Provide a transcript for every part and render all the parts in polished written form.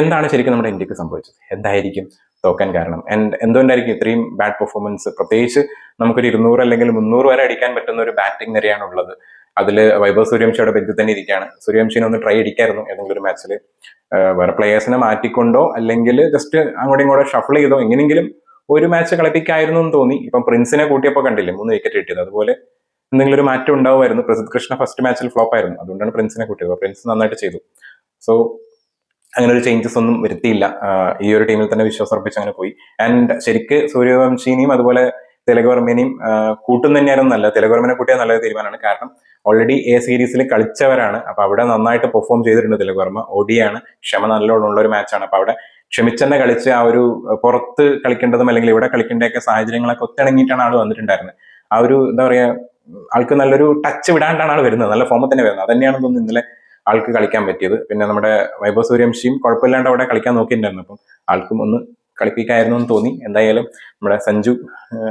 എന്താണ് ശരിക്കും നമ്മുടെ ഇന്ത്യക്ക് സംഭവിച്ചത്? എന്തായിരിക്കും തോക്കാൻ കാരണം? ആൻഡ് എന്തുകൊണ്ടായിരിക്കും ഇത്രയും ബാഡ് പെർഫോമൻസ്? പ്രത്യേകിച്ച് നമുക്കൊരു 200 അല്ലെങ്കിൽ 300 വരെ അടിക്കാൻ പറ്റുന്ന ഒരു ബാറ്റിംഗ് നിരയാണ് ഉള്ളത്. അതിൽ വൈഭവ് സൂര്യവംശിയുടെ ബെഞ്ചിൽ തന്നെ ഇരിക്കുകയാണ്. സൂര്യവംശിനെ ഒന്ന് ട്രൈ അടിക്കായിരുന്നു ഏതെങ്കിലും ഒരു മാച്ചിൽ. വേറെ പ്ലേയേഴ്സിനെ മാറ്റിക്കൊണ്ടോ അല്ലെങ്കിൽ ജസ്റ്റ് അങ്ങോട്ടും ഇങ്ങോട്ടും ഷഫിൾ ചെയ്തോ എങ്ങനെയെങ്കിലും ഒരു മാച്ച് കളിപ്പിക്കായിരുന്നു എന്ന് തോന്നി. ഇപ്പം പ്രിൻസിനെ കൂട്ടിയപ്പോൾ കണ്ടില്ലേ 3 വിക്കറ്റ് കിട്ടിയത്. അതുപോലെ എന്തെങ്കിലും ഒരു മാറ്റം ഉണ്ടാവുമായിരുന്നു. പ്രസിദ്ധ് കൃഷ്ണ ഫസ്റ്റ് മാച്ചിൽ ഫ്ലോപ്പ് ആയിരുന്നു, അതുകൊണ്ടാണ് പ്രിൻസിനെ കൂട്ടിയത്. പ്രിൻസ് നന്നായിട്ട് ചെയ്തു. സോ അങ്ങനെ ഒരു ചേഞ്ചസ് ഒന്നും വരുത്തിയില്ല. ഈ ഒരു ടീമിൽ തന്നെ വിശ്വാസം അർപ്പിച്ച് അങ്ങനെ പോയി. ആൻഡ് ശരിക്ക് സൂര്യവംശിനെയും അതുപോലെ തിലകവർമ്മനെയും കൂട്ടും തന്നെയായിരുന്നു നല്ലത്. തിലകവർമ്മനെ കൂട്ടിയാൽ നല്ലൊരു തീരുമാനമാണ്. കാരണം ഓൾറെഡി സീരീസിൽ കളിച്ചവരാണ്. അപ്പൊ അവിടെ നന്നായിട്ട് പെർഫോം ചെയ്തിട്ടുണ്ട് തിലകവർമ്മ. ഓഡിയാണ്, ക്ഷമ നല്ലോണമുള്ള ഒരു മാച്ചാണ്. അപ്പൊ അവിടെ ക്ഷമിച്ചെന്നെ കളിച്ച് ആ ഒരു പുറത്ത് കളിക്കേണ്ടതും അല്ലെങ്കിൽ ഇവിടെ കളിക്കേണ്ടതൊക്കെ സാഹചര്യങ്ങളൊക്കെ ഒത്തിണങ്ങിയിട്ടാണ് ആൾ വന്നിട്ടുണ്ടായിരുന്നത്. ആ ഒരു എന്താ പറയാ, ആൾക്ക് നല്ലൊരു ടച്ച് വിടാണ്ടാണ് ആൾ വരുന്നത്. നല്ല ഫോമിൽ തന്നെ വരുന്നത്. അതന്നെയാണ് തോന്നുന്നു ഇന്നലെ ആൾക്ക് കളിക്കാൻ പറ്റിയത്. പിന്നെ നമ്മുടെ വൈഭവ് സൂര്യവംശിയും കുഴപ്പമില്ലാണ്ട് അവിടെ കളിക്കാൻ നോക്കിയിട്ടുണ്ടായിരുന്നു. അപ്പം ആൾക്കും ഒന്ന് കളിപ്പിക്കായിരുന്നു എന്ന് തോന്നി. എന്തായാലും നമ്മുടെ സഞ്ജു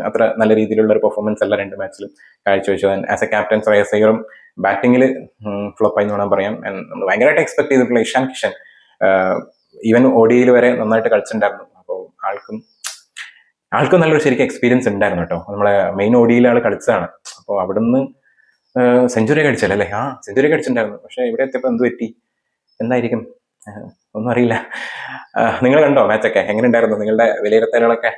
അത്ര നല്ല രീതിയിലുള്ള ഒരു പെർഫോമൻസ് അല്ല 2 മാച്ചിലും കാഴ്ചവെച്ചു. ആസ് എ ക്യാപ്റ്റൻ ശ്രേയസ് അയ്യറും ബാറ്റിംഗിൽ ഫ്ലോപ്പായി എന്ന് വേണം പറയാം. നമ്മൾ ഭയങ്കരമായിട്ട് എക്സ്പെക്ട് ചെയ്തിട്ടുള്ള ഇഷാൻ കിഷൻ ഈവൻ ODIയിൽ വരെ നന്നായിട്ട് കളിച്ചിട്ടുണ്ടായിരുന്നു. അപ്പോൾ ആൾക്കും നല്ലൊരു ശരിക്കും എക്സ്പീരിയൻസ് ഉണ്ടായിരുന്നു കേട്ടോ. നമ്മളെ മെയിൻ ODIയിൽ ആൾ കളിച്ചതാണ്. അപ്പോൾ അവിടുന്ന് സെഞ്ചുറി അടിച്ചല്ലേ? സെഞ്ചുറി അടിച്ചിട്ടുണ്ടായിരുന്നു. പക്ഷെ ഇവിടെ എത്തിയപ്പോൾ എന്ത് പറ്റി, എന്തായിരിക്കും ഒന്നും അറിയില്ല. നിങ്ങൾ കണ്ടോ മാച്ചൊക്കെ? എങ്ങനെ ഉണ്ടായിരുന്നു? നിങ്ങളുടെ വിലയിരുത്തലുകളൊക്കെ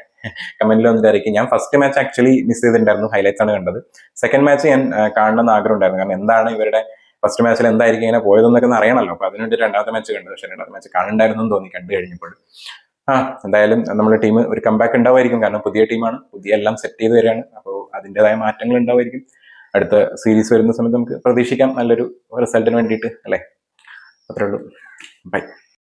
കമന്റിൽ വന്നിട്ട് അറിയിക്കും. ഞാൻ ഫസ്റ്റ് മാച്ച് ആക്ച്വലി മിസ് ചെയ്തിട്ടുണ്ടായിരുന്നു, ഹൈലൈറ്റ്സ് ആണ് കണ്ടത്. സെക്കൻഡ് മാച്ച് ഞാൻ കാണണമെന്ന് ആഗ്രഹം ഉണ്ടായിരുന്നു. കാരണം എന്താണ് ഇവരുടെ ഫസ്റ്റ് മാച്ചിൽ എന്തായിരിക്കും ഇങ്ങനെ പോയതെന്നൊക്കെ അറിയണമല്ലോ. അപ്പൊ അതിനുവേണ്ടി രണ്ടാമത്തെ മാച്ച് കണ്ടത്. പക്ഷെ രണ്ടാമത്തെ മാച്ച് കാണണ്ടായിരുന്നു എന്ന് തോന്നി കണ്ടു കഴിഞ്ഞപ്പോൾ. എന്തായാലും നമ്മുടെ ടീം ഒരു കംബാക്ക് ഉണ്ടാവുമായിരിക്കും. കാരണം പുതിയ ടീമാണ്, പുതിയ എല്ലാം സെറ്റ് ചെയ്ത് വരികയാണ്. അപ്പോൾ അതിൻ്റെതായ മാറ്റങ്ങൾ ഉണ്ടാവുമായിരിക്കും. അടുത്ത സീരീസ് വരുന്ന സമയത്ത് നമുക്ക് പ്രതീക്ഷിക്കാം നല്ലൊരു റിസൾട്ടിന് വേണ്ടിയിട്ട്, അല്ലേ? അത്രേ ഉള്ളൂ. ബൈ.